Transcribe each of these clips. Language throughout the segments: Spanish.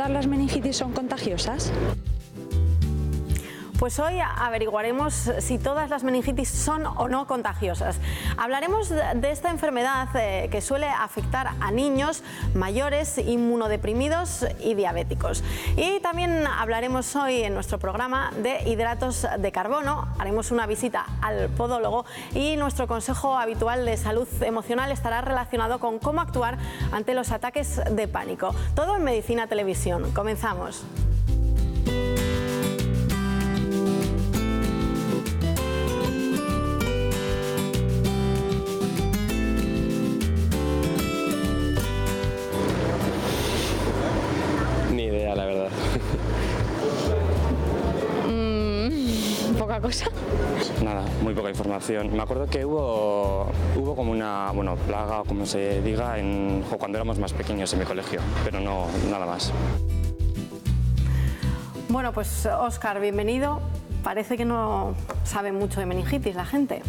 todas las meningitis son contagiosas? Pues hoy averiguaremos si todas las meningitis son o no contagiosas. Hablaremos de esta enfermedad que suele afectar a niños, mayores, inmunodeprimidos y diabéticos. Y también hablaremos hoy en nuestro programa de hidratos de carbono. Haremos una visita al podólogo y nuestro consejo habitual de salud emocional estará relacionado con cómo actuar ante los ataques de pánico. Todo en Medicina Televisión. Comenzamos. Poca cosa. Nada, muy poca información. Me acuerdo que hubo como una plaga, o como se diga, cuando éramos más pequeños en mi colegio, pero no, nada más. Bueno, pues Óscar, bienvenido. Parece que no sabe mucho de meningitis la gente.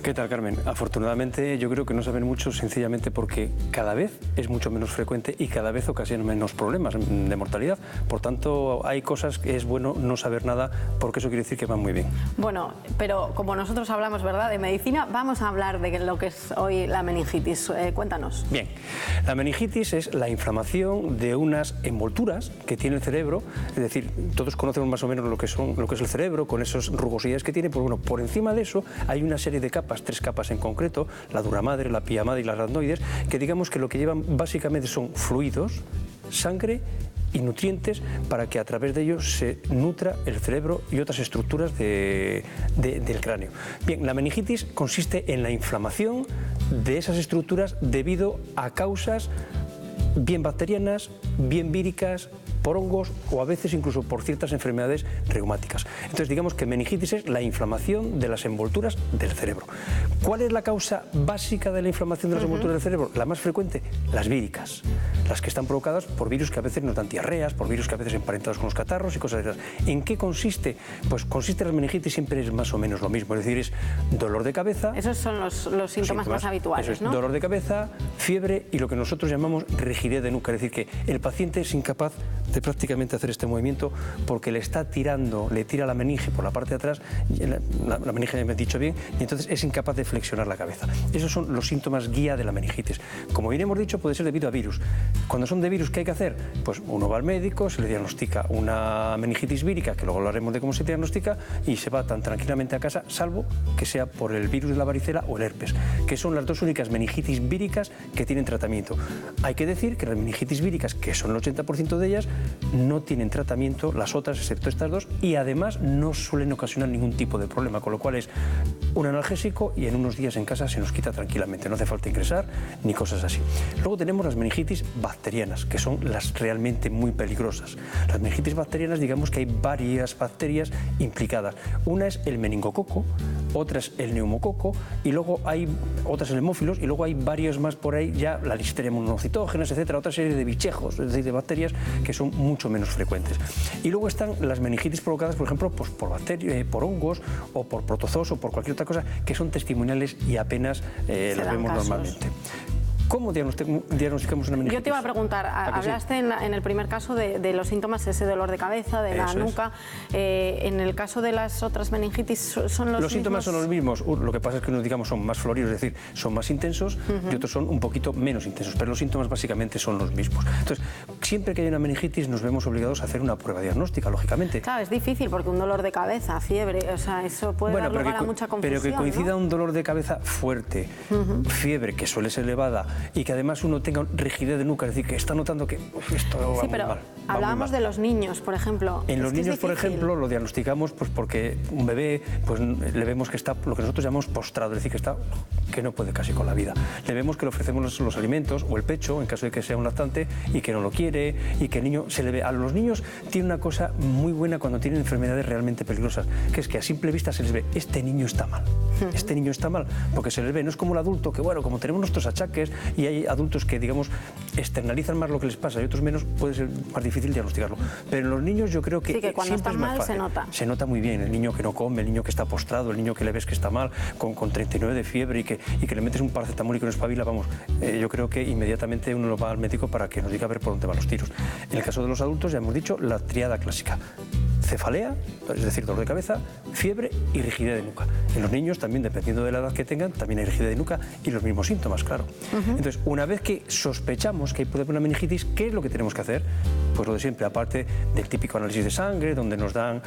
¿Qué tal, Carmen? Afortunadamente yo creo que no saben mucho sencillamente porque cada vez es mucho menos frecuente y cada vez ocasiona menos problemas de mortalidad. Por tanto, hay cosas que es bueno no saber nada porque eso quiere decir que van muy bien. Bueno, pero como nosotros hablamos, ¿verdad?, de medicina, vamos a hablar de lo que es hoy la meningitis. Cuéntanos. Bien, la meningitis es la inflamación de unas envolturas que tiene el cerebro, es decir, todos conocemos más o menos lo que es el cerebro con esas rugosidades que tiene, pues bueno, por encima de eso hay una serie de capas, 3 capas en concreto, la dura madre, la pía madre y las aracnoides, que digamos que lo que llevan básicamente son fluidos, sangre y nutrientes para que a través de ellos se nutra el cerebro y otras estructuras del cráneo. Bien, la meningitis consiste en la inflamación de esas estructuras debido a causas bien bacterianas, bien víricas, por hongos o a veces incluso por ciertas enfermedades reumáticas. Entonces digamos que meningitis es la inflamación de las envolturas del cerebro. ¿Cuál es la causa básica de la inflamación de las envolturas del cerebro? La más frecuente, las víricas, las que están provocadas por virus que a veces nos dan diarreas, por virus que a veces emparentados con los catarros y cosas de esas. ¿En qué consiste? Pues consiste la meningitis siempre es más o menos lo mismo, es decir, es dolor de cabeza. Esos son los síntomas más habituales, eso es, ¿no? Dolor de cabeza, fiebre y lo que nosotros llamamos rigidez de nuca, es decir, que el paciente es incapaz de prácticamente hacer este movimiento porque le tira la meninge por la parte de atrás, la meninge me he dicho bien, y entonces es incapaz de flexionar la cabeza. Esos son los síntomas guía de la meningitis. Como bien hemos dicho, puede ser debido a virus. Cuando son de virus, ¿qué hay que hacer? Pues uno va al médico, se le diagnostica una meningitis vírica, que luego hablaremos de cómo se diagnostica, y se va tan tranquilamente a casa, salvo que sea por el virus de la varicela o el herpes, que son las dos únicas meningitis víricas que tienen tratamiento. Hay que decir que las meningitis víricas, que son el 80% de ellas, no tienen tratamiento, las otras, excepto estas dos, y además no suelen ocasionar ningún tipo de problema, con lo cual es un analgésico y en unos días en casa se nos quita tranquilamente, no hace falta ingresar ni cosas así. Luego tenemos las meningitis bacterianas, que son las realmente muy peligrosas. Las meningitis bacterianas, digamos que hay varias bacterias implicadas. Una es el meningococo, otra es el neumococo, y luego hay otras en hemófilos, y luego hay varios más por ahí, ya la listeria monocitógenas, etcétera, otra serie de bichejos, es decir, de bacterias que son mucho menos frecuentes. Y luego están las meningitis provocadas, por ejemplo, pues por bacterias, por hongos o por protozoos o por cualquier otra cosa, que son testimoniales y apenas las vemos normalmente. ¿Cómo diagnosticamos una meningitis? Yo te iba a preguntar, hablaste en el primer caso de los síntomas, ese dolor de cabeza, de la nuca. En el caso de las otras meningitis, ¿son los mismos? Los síntomas son los mismos, lo que pasa es que unos, digamos, son más floridos, es decir, son más intensos, y otros son un poquito menos intensos, pero los síntomas básicamente son los mismos. Entonces, siempre que hay una meningitis nos vemos obligados a hacer una prueba diagnóstica, lógicamente. Claro, es difícil porque un dolor de cabeza, fiebre, o sea, eso puede dar lugar a mucha confusión. Pero que coincida, ¿no?, un dolor de cabeza fuerte, fiebre que suele ser elevada, y que además uno tenga rigidez de nuca, es decir, que está notando que esto va muy mal. Hablábamos de los niños, por ejemplo. En los niños, por ejemplo, lo diagnosticamos pues porque un bebé, pues le vemos que está lo que nosotros llamamos postrado, es decir, que no puede casi con la vida. Le vemos que le ofrecemos los alimentos o el pecho, en caso de que sea un lactante, y que no lo quiere, y que el niño se le ve. A los niños tiene una cosa muy buena cuando tienen enfermedades realmente peligrosas, que es que a simple vista se les ve, este niño está mal. Este niño está mal, porque se les ve, no es como el adulto, que bueno, como tenemos nuestros achaques, y hay adultos que, digamos, externalizan más lo que les pasa y otros menos, puede ser más difícil diagnosticarlo. Pero en los niños yo creo que, sí, que cuando está mal se nota. Se nota muy bien, el niño que no come, el niño que está postrado, el niño que le ves que está mal, con 39 de fiebre y que le metes un paracetamol y que no espabila, vamos, yo creo que inmediatamente uno lo va al médico para que nos diga a ver por dónde van los tiros. En el caso de los adultos, ya hemos dicho, la tríada clásica: cefalea, es decir, dolor de cabeza, fiebre y rigidez de nuca. En los niños también, dependiendo de la edad que tengan, también hay rigidez de nuca y los mismos síntomas, claro. Entonces, una vez que sospechamos que puede haber una meningitis, ¿qué es lo que tenemos que hacer? Pues lo de siempre, aparte del típico análisis de sangre, donde nos dan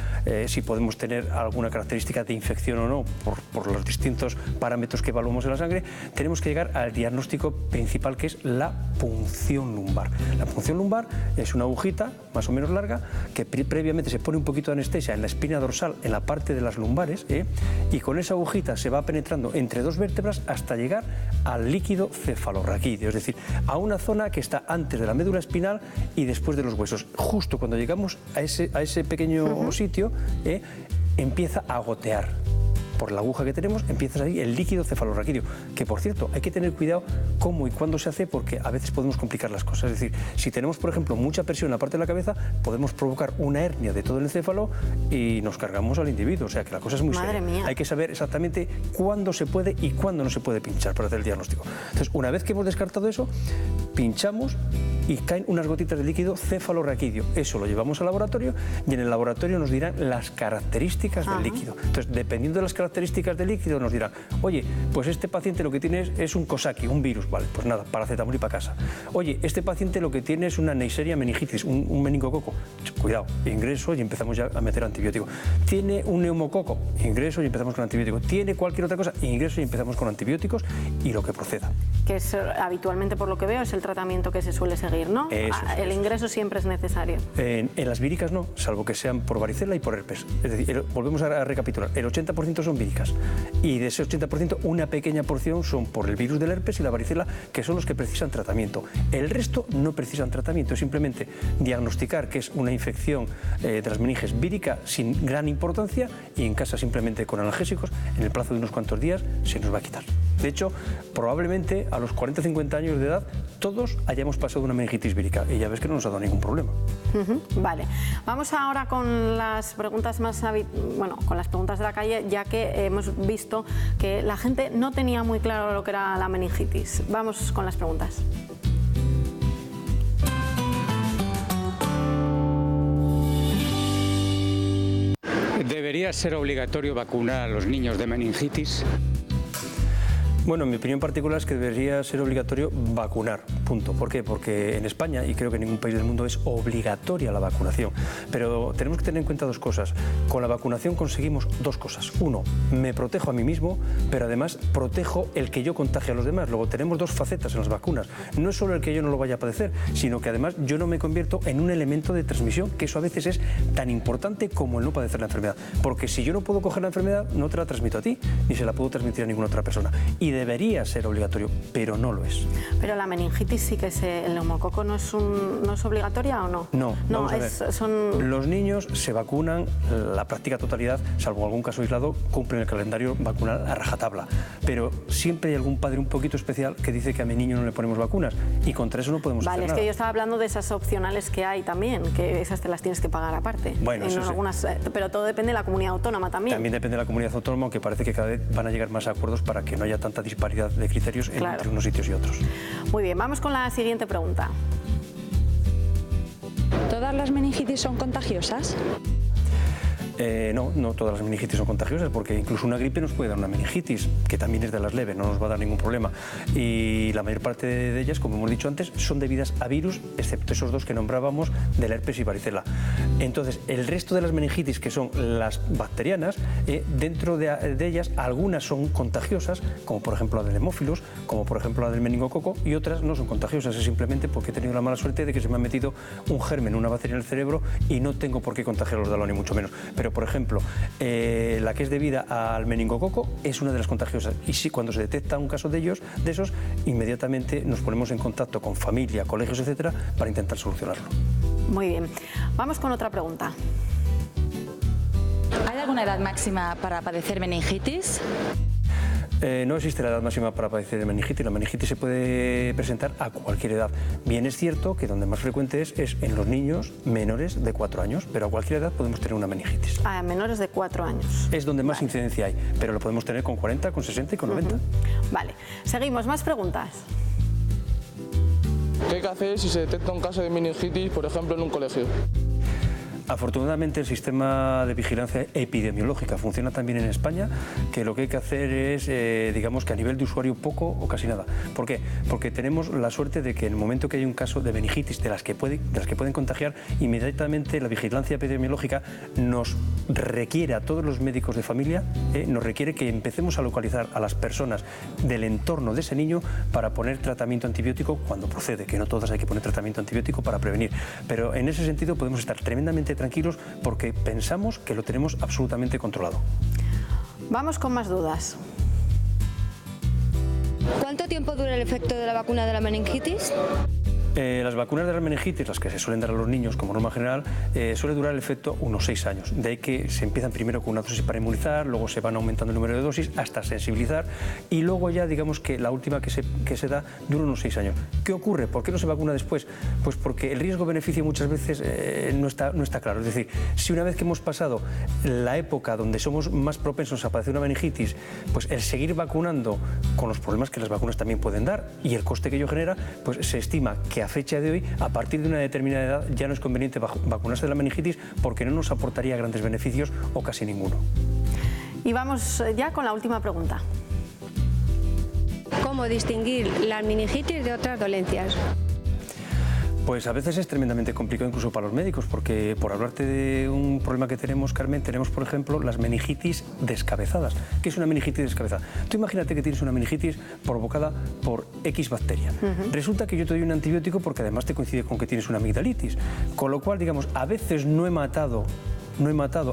si podemos tener alguna característica de infección o no por los distintos parámetros que evaluamos en la sangre, tenemos que llegar al diagnóstico principal, que es la punción lumbar. La punción lumbar es una agujita más o menos larga que previamente se pone un poquito de anestesia en la espina dorsal, en la parte de las lumbares, y con esa agujita se va penetrando entre dos vértebras hasta llegar al líquido cefalorraquídeo, es decir, a una zona que está antes de la médula espinal y después de los huesos. Justo cuando llegamos a ese pequeño sitio, empieza a gotear. Por la aguja que tenemos empieza ahí el líquido cefalorraquídeo, que por cierto hay que tener cuidado cómo y cuándo se hace, porque a veces podemos complicar las cosas. Es decir, si tenemos por ejemplo mucha presión en la parte de la cabeza, podemos provocar una hernia de todo el encéfalo y nos cargamos al individuo, o sea que la cosa es muy seria. Mía. Hay que saber exactamente cuándo se puede y cuándo no se puede pinchar para hacer el diagnóstico. Entonces, una vez que hemos descartado eso, pinchamos y caen unas gotitas de líquido cefalorraquídeo. Eso lo llevamos al laboratorio y en el laboratorio nos dirán las características del líquido. Entonces, dependiendo de las características del líquido, nos dirán: oye, pues este paciente lo que tiene es un Coxsackie, un virus, vale, pues nada, paracetamol y para casa. Oye, este paciente lo que tiene es una Neisseria meningitis, un meningococo. Cuidado, ingreso y empezamos ya a meter antibiótico. Tiene un neumococo, ingreso y empezamos con antibiótico. Tiene cualquier otra cosa, ingreso y empezamos con antibióticos y lo que proceda. Que es habitualmente, por lo que veo, es el tratamiento que se suele seguir, ¿no? El ingreso siempre es necesario. En las víricas no, salvo que sean por varicela y por herpes. Es decir, volvemos a recapitular, el 80% son víricas y de ese 80% una pequeña porción son por el virus del herpes y la varicela, que son los que precisan tratamiento. El resto no precisan tratamiento, es simplemente diagnosticar que es una infección de las meninges vírica sin gran importancia y en casa simplemente con analgésicos, en el plazo de unos cuantos días se nos va a quitar. De hecho, probablemente a los 40 o 50 años de edad todos hayamos pasado una meningitis vírica y ya ves que no nos ha dado ningún problema. Vale, vamos ahora con las preguntas con las preguntas de la calle, ya que hemos visto que la gente no tenía muy claro lo que era la meningitis. Vamos con las preguntas. ¿Debería ser obligatorio vacunar a los niños de meningitis? Bueno, mi opinión particular es que debería ser obligatorio vacunar, punto. ¿Por qué? Porque en España, y creo que en ningún país del mundo, es obligatoria la vacunación. Pero tenemos que tener en cuenta dos cosas. Con la vacunación conseguimos dos cosas. Uno, me protejo a mí mismo, pero además protejo el que yo contagie a los demás. Luego tenemos dos facetas en las vacunas. No es solo el que yo no lo vaya a padecer, sino que además yo no me convierto en un elemento de transmisión, que eso a veces es tan importante como el no padecer la enfermedad. Porque si yo no puedo coger la enfermedad, no te la transmito a ti, ni se la puedo transmitir a ninguna otra persona. Y debería ser obligatorio, pero no lo es. Pero la meningitis sí que el neumococo no es obligatoria, ¿o no? No, vamos a ver. Los niños se vacunan, la práctica totalidad, salvo algún caso aislado, cumplen el calendario vacunal a rajatabla. Pero siempre hay algún padre un poquito especial que dice que a mi niño no le ponemos vacunas y contra eso no podemos hacer nada. Vale, es que yo estaba hablando de esas opcionales que hay también, que esas te las tienes que pagar aparte. Bueno, en algunas, pero todo depende de la comunidad autónoma también. También depende de la comunidad autónoma, aunque parece que cada vez van a llegar más acuerdos para que no haya tanta disparidad de criterios entre unos sitios y otros. Muy bien, vamos con la siguiente pregunta. ¿Todas las meningitis son contagiosas? No todas las meningitis son contagiosas, porque incluso una gripe nos puede dar una meningitis, que también es de las leves, no nos va a dar ningún problema. Y la mayor parte de ellas, como hemos dicho antes, son debidas a virus, excepto esos dos que nombrábamos, del herpes y varicela. Entonces, el resto de las meningitis, que son las bacterianas, dentro de ellas, algunas son contagiosas, como por ejemplo la del hemófilos, como por ejemplo la del meningococo, y otras no son contagiosas, es simplemente porque he tenido la mala suerte de que se me ha metido un germen, una bacteria en el cerebro, y no tengo por qué contagiarlos de algo, ni mucho menos. Pero, por ejemplo, la que es debida al meningococo es una de las contagiosas. Y sí, cuando se detecta un caso de esos, inmediatamente nos ponemos en contacto con familia, colegios, etcétera, para intentar solucionarlo. Muy bien. Vamos con otra pregunta. ¿Hay alguna edad máxima para padecer meningitis? No existe la edad máxima para padecer meningitis. La meningitis se puede presentar a cualquier edad. Bien es cierto que donde más frecuente es en los niños menores de 4 años, pero a cualquier edad podemos tener una meningitis. A menores de 4 años. Es donde más incidencia hay, pero lo podemos tener con 40, con 60 y con 90. Vale, seguimos, más preguntas. ¿Qué hay que hacer si se detecta un caso de meningitis, por ejemplo, en un colegio? Afortunadamente el sistema de vigilancia epidemiológica funciona tan bien en España que lo que hay que hacer es, digamos que a nivel de usuario poco o casi nada. ¿Por qué? Porque tenemos la suerte de que en el momento que hay un caso de meningitis de las que pueden contagiar, inmediatamente la vigilancia epidemiológica nos requiere a todos los médicos de familia, nos requiere que empecemos a localizar a las personas del entorno de ese niño para poner tratamiento antibiótico cuando procede, que no todas hay que poner tratamiento antibiótico para prevenir. Pero en ese sentido podemos estar tremendamente tranquilos porque pensamos que lo tenemos absolutamente controlado. Vamos con más dudas. ¿Cuánto tiempo dura el efecto de la vacuna de la meningitis? Las vacunas de la meningitis, las que se suelen dar a los niños como norma general, suele durar el efecto unos 6 años. De ahí que se empiezan primero con una dosis para inmunizar, luego se van aumentando el número de dosis hasta sensibilizar y luego ya digamos que la última que se da dura unos 6 años. ¿Qué ocurre? ¿Por qué no se vacuna después? Pues porque el riesgo-beneficio muchas veces no está claro. Es decir, si una vez que hemos pasado la época donde somos más propensos a padecer una meningitis, pues el seguir vacunando con los problemas que las vacunas también pueden dar y el coste que ello genera, pues se estima que a fecha de hoy, a partir de una determinada edad, ya no es conveniente vacunarse de la meningitis porque no nos aportaría grandes beneficios o casi ninguno. Y vamos ya con la última pregunta. ¿Cómo distinguir la meningitis de otras dolencias? Pues a veces es tremendamente complicado incluso para los médicos, porque por hablarte de un problema que tenemos, Carmen, tenemos por ejemplo las meningitis descabezadas. ¿Qué es una meningitis descabezada? Tú imagínate que tienes una meningitis provocada por X bacteria. Resulta que yo te doy un antibiótico porque además te coincide con que tienes una amigdalitis, con lo cual, digamos, a veces no he matado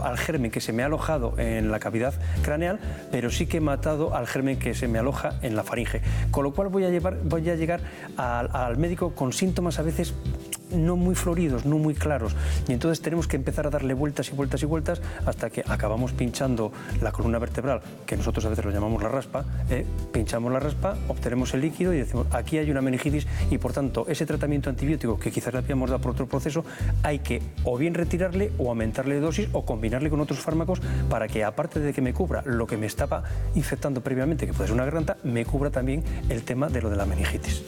al germen que se me ha alojado en la cavidad craneal, pero sí que he matado al germen que se me aloja en la faringe. Con lo cual voy a llegar al médico con síntomas a veces no muy floridos, no muy claros, y entonces tenemos que empezar a darle vueltas y vueltas y vueltas hasta que acabamos pinchando la columna vertebral, que nosotros a veces lo llamamos la raspa, pinchamos la raspa, obtenemos el líquido y decimos aquí hay una meningitis y por tanto ese tratamiento antibiótico que quizás le habíamos dado por otro proceso hay que o bien retirarle o aumentarle dosis o combinarle con otros fármacos para que aparte de que me cubra lo que me estaba infectando previamente, que puede ser una garganta, me cubra también el tema de lo de la meningitis.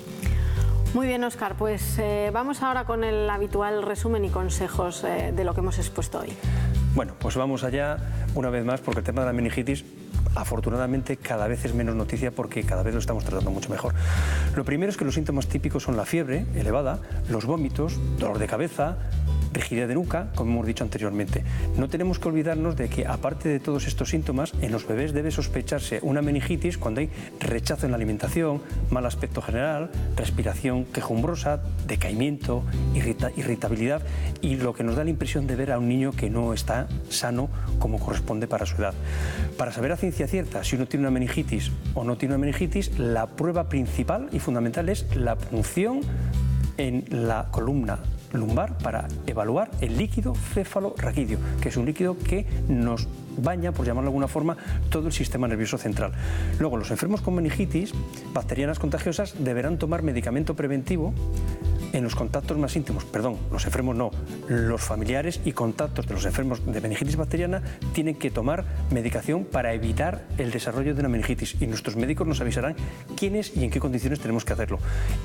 Muy bien, Óscar, pues vamos ahora con el habitual resumen y consejos de lo que hemos expuesto hoy. Bueno, pues vamos allá una vez más porque el tema de la meningitis afortunadamente cada vez es menos noticia porque cada vez lo estamos tratando mucho mejor. Lo primero es que los síntomas típicos son la fiebre elevada, los vómitos, dolor de cabeza, rigidez de nuca, como hemos dicho anteriormente. No tenemos que olvidarnos de que, aparte de todos estos síntomas, en los bebés debe sospecharse una meningitis cuando hay rechazo en la alimentación, mal aspecto general, respiración quejumbrosa, decaimiento, irritabilidad y lo que nos da la impresión de ver a un niño que no está sano como corresponde para su edad. Para saber a ciencia cierta si uno tiene una meningitis o no tiene una meningitis, la prueba principal y fundamental es la punción en la columna lumbar para evaluar el líquido cefalorraquídeo, que es un líquido que nos baña, por llamarlo de alguna forma, todo el sistema nervioso central. Luego, los enfermos con meningitis bacterianas contagiosas deberán tomar medicamento preventivo en los contactos más íntimos, perdón, los enfermos no, los familiares y contactos de los enfermos de meningitis bacteriana tienen que tomar medicación para evitar el desarrollo de una meningitis y nuestros médicos nos avisarán quiénes y en qué condiciones tenemos que hacerlo.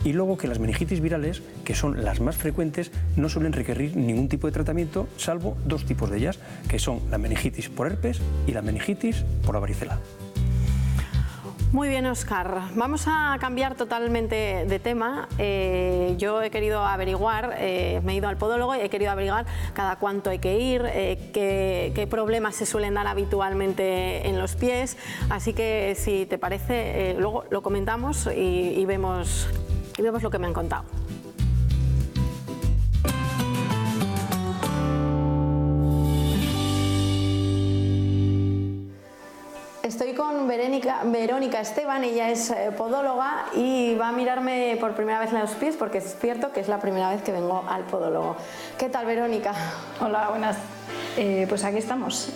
Y luego que las meningitis virales, que son las más frecuentes, no suelen requerir ningún tipo de tratamiento, salvo dos tipos de ellas, que son la meningitis por herpes y la meningitis por la varicela. Muy bien, Óscar. Vamos a cambiar totalmente de tema. Yo he querido averiguar, me he ido al podólogo y he querido averiguar cada cuánto hay que ir, qué problemas se suelen dar habitualmente en los pies. Así que, si te parece, luego lo comentamos y vemos lo que me han contado. Estoy con Verónica Esteban, ella es podóloga y va a mirarme por primera vez en los pies porque es cierto que es la primera vez que vengo al podólogo. ¿Qué tal, Verónica? Hola, buenas. Pues aquí estamos.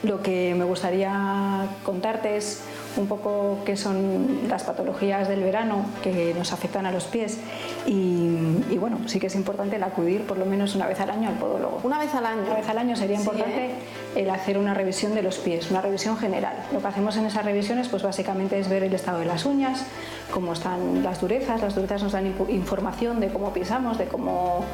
Lo que me gustaría contarte es un poco qué son las patologías del verano que nos afectan a los pies y bueno, sí que es importante el acudir por lo menos una vez al año al podólogo. ¿Una vez al año? Una vez al año sería importante el hacer una revisión de los pies, una revisión general. Lo que hacemos en esas revisiones pues básicamente es ver el estado de las uñas, cómo están las durezas nos dan información de cómo pisamos, de cómo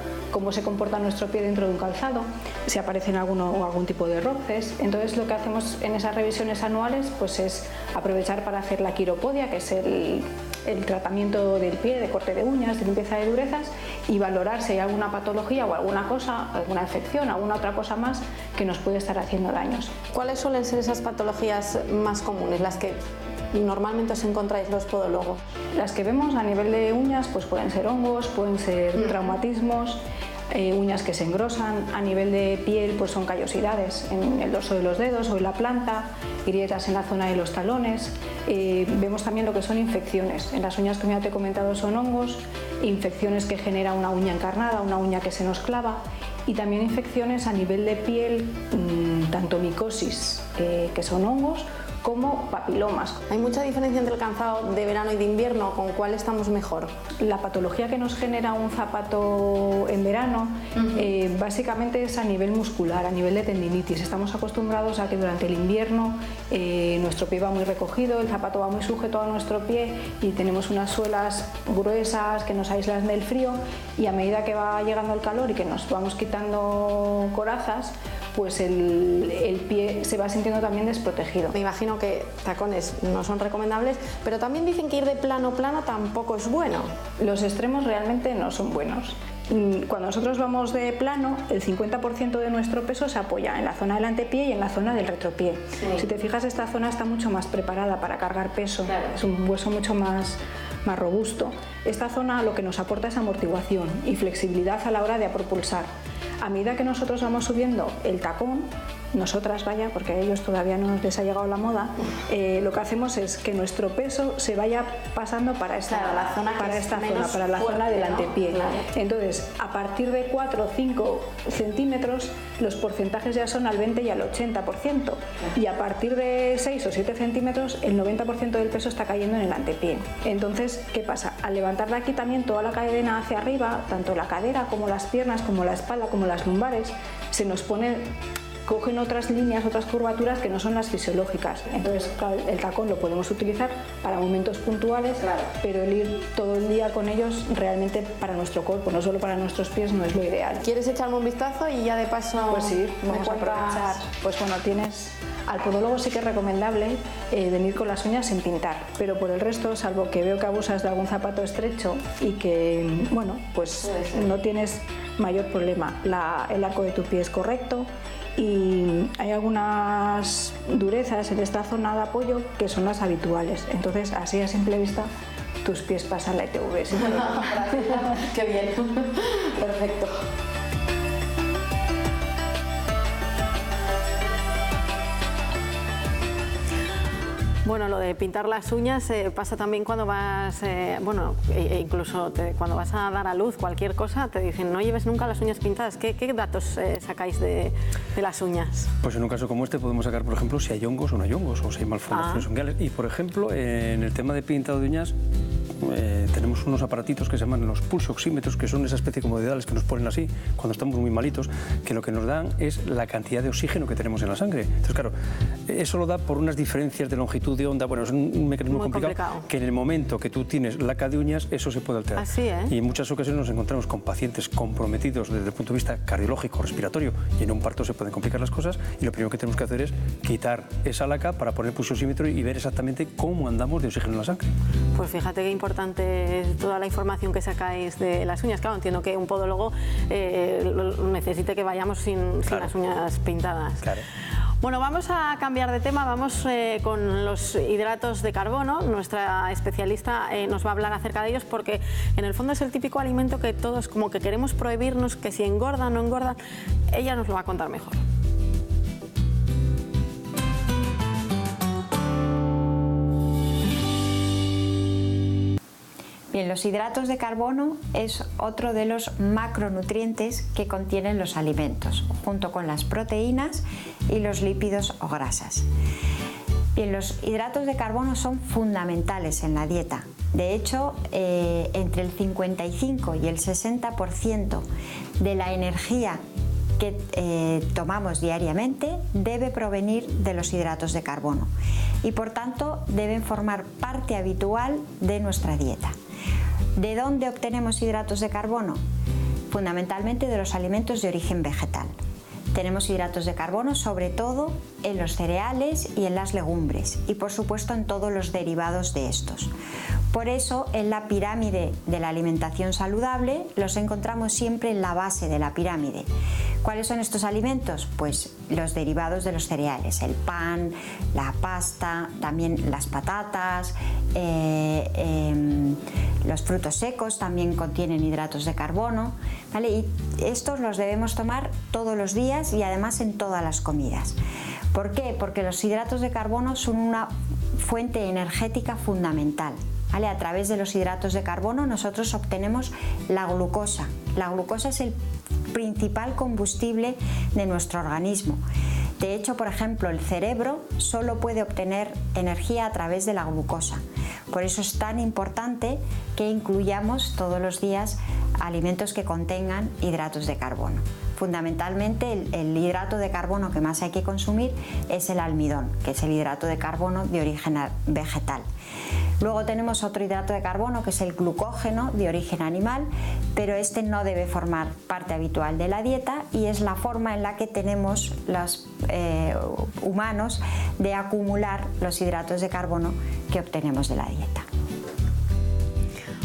se comporta nuestro pie dentro de un calzado, si aparecen algún tipo de roces. Entonces lo que hacemos en esas revisiones anuales pues es aprovechar para hacer la quiropodia, que es el tratamiento del pie, de corte de uñas, de limpieza de durezas, y valorar si hay alguna patología o alguna cosa, alguna infección, alguna otra cosa más que nos puede estar haciendo daños. ¿Cuáles suelen ser esas patologías más comunes, las que normalmente os encontráis los podólogos? Las que vemos a nivel de uñas pues pueden ser hongos, pueden ser traumatismos, uñas que se engrosan. A nivel de piel pues son callosidades en el dorso de los dedos o en la planta, grietas en la zona de los talones. Vemos también lo que son infecciones. En las uñas, como ya te he comentado, son hongos, infecciones que genera una uña encarnada, una uña que se nos clava, y también infecciones a nivel de piel, tanto micosis, que son hongos, como papilomas. ¿Hay mucha diferencia entre el calzado de verano y de invierno? ¿Con cuál estamos mejor? La patología que nos genera un zapato en verano básicamente es a nivel muscular, a nivel de tendinitis. Estamos acostumbrados a que durante el invierno nuestro pie va muy recogido, el zapato va muy sujeto a nuestro pie y tenemos unas suelas gruesas que nos aíslan del frío, y a medida que va llegando el calor y que nos vamos quitando corazas, pues el pie se va sintiendo también desprotegido. Me imagino que tacones no son recomendables, pero también dicen que ir de plano a plano tampoco es bueno. Los extremos realmente no son buenos. Cuando nosotros vamos de plano, el 50% de nuestro peso se apoya en la zona del antepié y en la zona del retropié. Sí. Si te fijas, esta zona está mucho más preparada para cargar peso, claro. Es un hueso mucho más robusto. Esta zona lo que nos aporta es amortiguación y flexibilidad a la hora de propulsar. A medida que nosotros vamos subiendo el tacón, nosotras vaya, porque a ellos todavía no les ha llegado la moda, lo que hacemos es que nuestro peso se vaya pasando para esta zona, para la zona del antepié. Claro. Entonces, a partir de 4 o 5 centímetros, los porcentajes ya son al 20 y al 80%. Y a partir de 6 o 7 centímetros, el 90% del peso está cayendo en el antepié. Entonces, ¿qué pasa? Al levantar de aquí también toda la cadena hacia arriba, tanto la cadera como las piernas, como la espalda, como las lumbares, se nos cogen otras líneas, otras curvaturas que no son las fisiológicas. Entonces, claro, el tacón lo podemos utilizar para momentos puntuales, claro, pero el ir todo el día con ellos realmente para nuestro cuerpo, no solo para nuestros pies, no es lo ideal. ¿Quieres echarme un vistazo y ya de paso? Pues sí, vamos a aprovechar. Pues bueno, al podólogo sí que es recomendable venir con las uñas sin pintar, pero por el resto, salvo que veo que abusas de algún zapato estrecho y que, bueno, pues no tienes mayor problema, el arco de tu pie es correcto, y hay algunas durezas en esta zona de apoyo que son las habituales. Entonces, así a simple vista, tus pies pasan la ITV. ¿Sí? Qué bien, perfecto. Bueno, lo de pintar las uñas pasa también cuando vas, incluso cuando vas a dar a luz cualquier cosa, te dicen no lleves nunca las uñas pintadas. ¿Qué datos sacáis de las uñas? Pues en un caso como este podemos sacar, por ejemplo, si hay hongos o no hay hongos, o si hay malformaciones unguiales. Y, por ejemplo, en el tema de pintado de uñas, tenemos unos aparatitos que se llaman los pulsoxímetros, que son esa especie como de dedales que nos ponen así cuando estamos muy malitos, que lo que nos dan es la cantidad de oxígeno que tenemos en la sangre. Entonces, claro, eso lo da por unas diferencias de longitud de onda. Bueno, es un mecanismo muy complicado, que en el momento que tú tienes laca de uñas, eso se puede alterar. Así, Y en muchas ocasiones nos encontramos con pacientes comprometidos desde el punto de vista cardiológico, respiratorio, y en un parto se pueden complicar las cosas, y lo primero que tenemos que hacer es quitar esa laca para poner el pulsoxímetro y ver exactamente cómo andamos de oxígeno en la sangre. Pues fíjate qué importante es toda la información que sacáis de las uñas. Claro, entiendo que un podólogo necesite que vayamos sin las uñas pintadas. Claro. Bueno, vamos a cambiar de tema, vamos con los hidratos de carbono. Nuestra especialista nos va a hablar acerca de ellos porque en el fondo es el típico alimento que todos como que queremos prohibirnos, que si engordan o no engordan. Ella nos lo va a contar mejor. Bien, los hidratos de carbono es otro de los macronutrientes que contienen los alimentos, junto con las proteínas y los lípidos o grasas. Bien, los hidratos de carbono son fundamentales en la dieta De hecho, entre el 55 y el 60% de la energía que tomamos diariamente debe provenir de los hidratos de carbono y por tanto deben formar parte habitual de nuestra dieta. ¿De dónde obtenemos hidratos de carbono? Fundamentalmente de los alimentos de origen vegetal. Tenemos hidratos de carbono sobre todo en los cereales y en las legumbres y por supuesto en todos los derivados de estos. Por eso en la pirámide de la alimentación saludable los encontramos siempre en la base de la pirámide. ¿Cuáles son estos alimentos? Pues los derivados de los cereales, el pan, la pasta, también las patatas, los frutos secos también contienen hidratos de carbono, ¿vale? Y estos los debemos tomar todos los días y además en todas las comidas. ¿Por qué? Porque los hidratos de carbono son una fuente energética fundamental. ¿Vale? A través de los hidratos de carbono nosotros obtenemos la glucosa. La glucosa es el principal combustible de nuestro organismo. De hecho, por ejemplo, el cerebro solo puede obtener energía a través de la glucosa. Por eso es tan importante que incluyamos todos los días alimentos que contengan hidratos de carbono. Fundamentalmente el hidrato de carbono que más hay que consumir es el almidón, que es el hidrato de carbono de origen vegetal. Luego tenemos otro hidrato de carbono que es el glucógeno de origen animal, pero este no debe formar parte habitual de la dieta y es la forma en la que tenemos los humanos de acumular los hidratos de carbono que obtenemos de la dieta.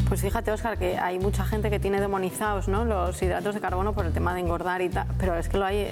Pues fíjate, Óscar, que hay mucha gente que tiene demonizados, ¿no?, los hidratos de carbono por el tema de engordar y tal, pero es que lo hay,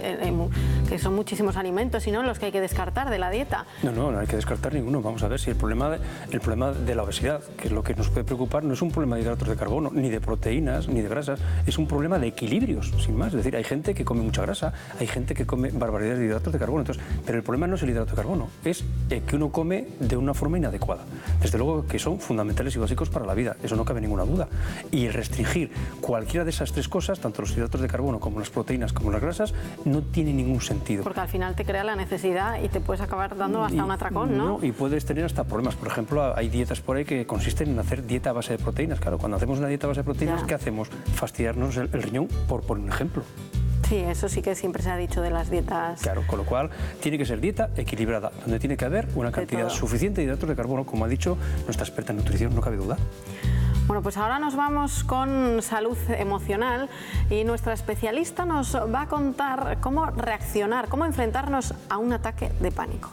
que son muchísimos alimentos y no los que hay que descartar de la dieta. No hay que descartar ninguno. Vamos a ver si el problema de la obesidad, que es lo que nos puede preocupar, no es un problema de hidratos de carbono, ni de proteínas, ni de grasas, es un problema de equilibrios, sin más. Es decir, hay gente que come mucha grasa, hay gente que come barbaridades de hidratos de carbono, entonces, pero el problema no es el hidrato de carbono, es que uno come de una forma inadecuada. Desde luego que son fundamentales y básicos para la vida, eso no cabe ninguna duda. Y restringir cualquiera de esas tres cosas, tanto los hidratos de carbono como las proteínas como las grasas, no tiene ningún sentido. Porque al final te crea la necesidad y te puedes acabar dando hasta un atracón, ¿no? Y puedes tener hasta problemas. Por ejemplo, hay dietas por ahí que consisten en hacer dieta a base de proteínas. Claro, cuando hacemos una dieta a base de proteínas, ¿qué hacemos? Fastidiarnos el riñón, por un ejemplo. Sí, eso sí que siempre se ha dicho de las dietas. Claro, con lo cual tiene que ser dieta equilibrada, donde tiene que haber una cantidad suficiente de hidratos de carbono, como ha dicho nuestra experta en nutrición, no cabe duda. Bueno, pues ahora nos vamos con salud emocional y nuestra especialista nos va a contar cómo reaccionar, cómo enfrentarnos a un ataque de pánico.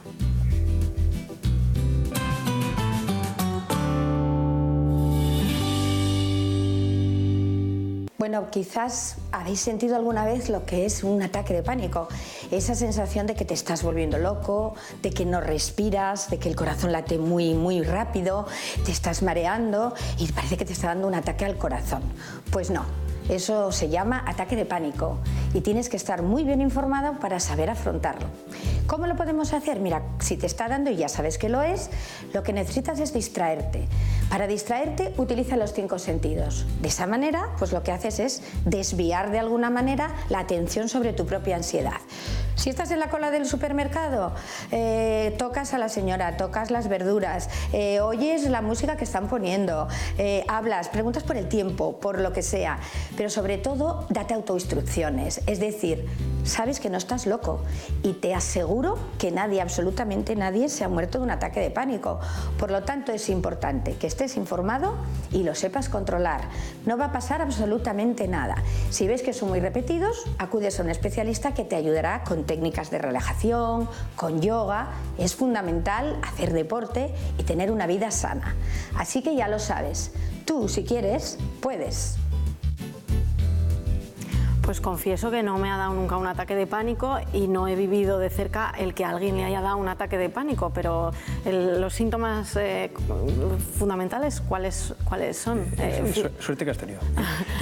Bueno, quizás habéis sentido alguna vez lo que es un ataque de pánico, esa sensación de que te estás volviendo loco, de que no respiras, de que el corazón late muy rápido, te estás mareando y parece que te está dando un ataque al corazón. Pues no. Eso se llama ataque de pánico y tienes que estar muy bien informado para saber afrontarlo. ¿Cómo lo podemos hacer? Mira, si te está dando y ya sabes que lo es, lo que necesitas es distraerte. Para distraerte, utiliza los 5 sentidos. De esa manera, pues lo que haces es desviar de alguna manera la atención sobre tu propia ansiedad. Si estás en la cola del supermercado, tocas a la señora, tocas las verduras, oyes la música que están poniendo, hablas, preguntas por el tiempo, por lo que sea, pero sobre todo date autoinstrucciones, es decir, sabes que no estás loco y te aseguro que nadie, absolutamente nadie, se ha muerto de un ataque de pánico. Por lo tanto, es importante que estés informado y lo sepas controlar. No va a pasar absolutamente nada. Si ves que son muy repetidos, acudes a un especialista que te ayudará con técnicas de relajación, con yoga. Es fundamental hacer deporte y tener una vida sana. Así que ya lo sabes, tú si quieres, puedes. Pues confieso que no me ha dado nunca un ataque de pánico y no he vivido de cerca el que a alguien le haya dado un ataque de pánico, pero los síntomas fundamentales, ¿cuáles son? Suerte que has tenido.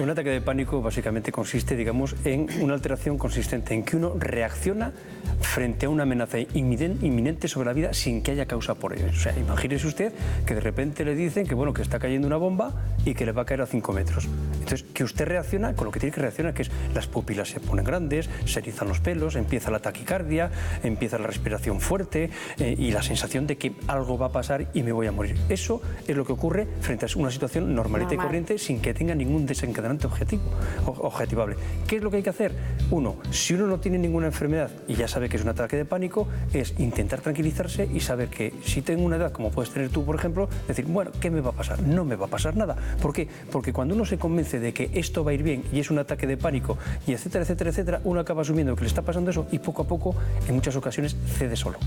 Un ataque de pánico básicamente consiste, digamos, en una alteración consistente en que uno reacciona frente a una amenaza inminente sobre la vida sin que haya causa por ello. O sea, imagínese usted que de repente le dicen que, bueno, que está cayendo una bomba y que le va a caer a 5 metros. Entonces, que usted reacciona con lo que tiene que reaccionar, que es las pupilas se ponen grandes, se erizan los pelos, empieza la taquicardia, empieza la respiración fuerte y la sensación de que algo va a pasar y me voy a morir. Eso es lo que ocurre frente a una situación normalita y corriente sin que tenga ningún desencadenante objetivable. ¿Qué es lo que hay que hacer? Uno, si uno no tiene ninguna enfermedad y ya sabe que es un ataque de pánico, es intentar tranquilizarse y saber que si tengo una edad como puedes tener tú, por ejemplo, decir, bueno, ¿qué me va a pasar? No me va a pasar nada. ¿Por qué? Porque cuando uno se convence de que esto va a ir bien y es un ataque de pánico y etcétera, etcétera, etcétera, uno acaba asumiendo que le está pasando eso y poco a poco, en muchas ocasiones, cede solo.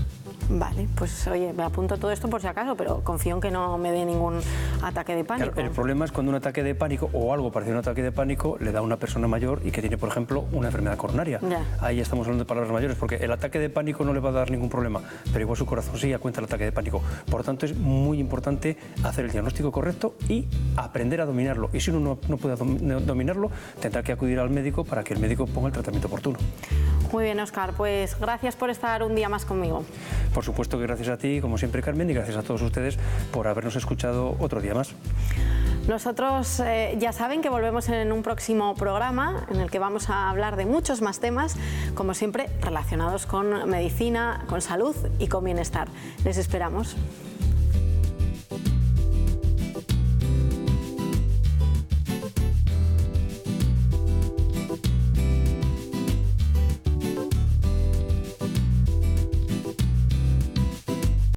Vale, pues oye, me apunto todo esto por si acaso, pero confío en que no me dé ningún ataque de pánico. Claro, el problema es cuando un ataque de pánico o algo parecido a un ataque de pánico le da a una persona mayor y que tiene, por ejemplo, una enfermedad coronaria. Ya. Ahí estamos hablando de palabras mayores, porque el ataque de pánico no le va a dar ningún problema, pero igual su corazón sí ya cuenta el ataque de pánico. Por lo tanto, es muy importante hacer el diagnóstico correcto y aprender a dominarlo. Y si uno no puede dominarlo, tendrá que acudir al médico para que el médico ponga el tratamiento oportuno. Muy bien, Óscar, pues gracias por estar un día más conmigo. Por supuesto que gracias a ti, como siempre, Carmen, y gracias a todos ustedes por habernos escuchado otro día más. Nosotros ya saben que volvemos en un próximo programa en el que vamos a hablar de muchos más temas, como siempre, relacionados con medicina, con salud y con bienestar. Les esperamos.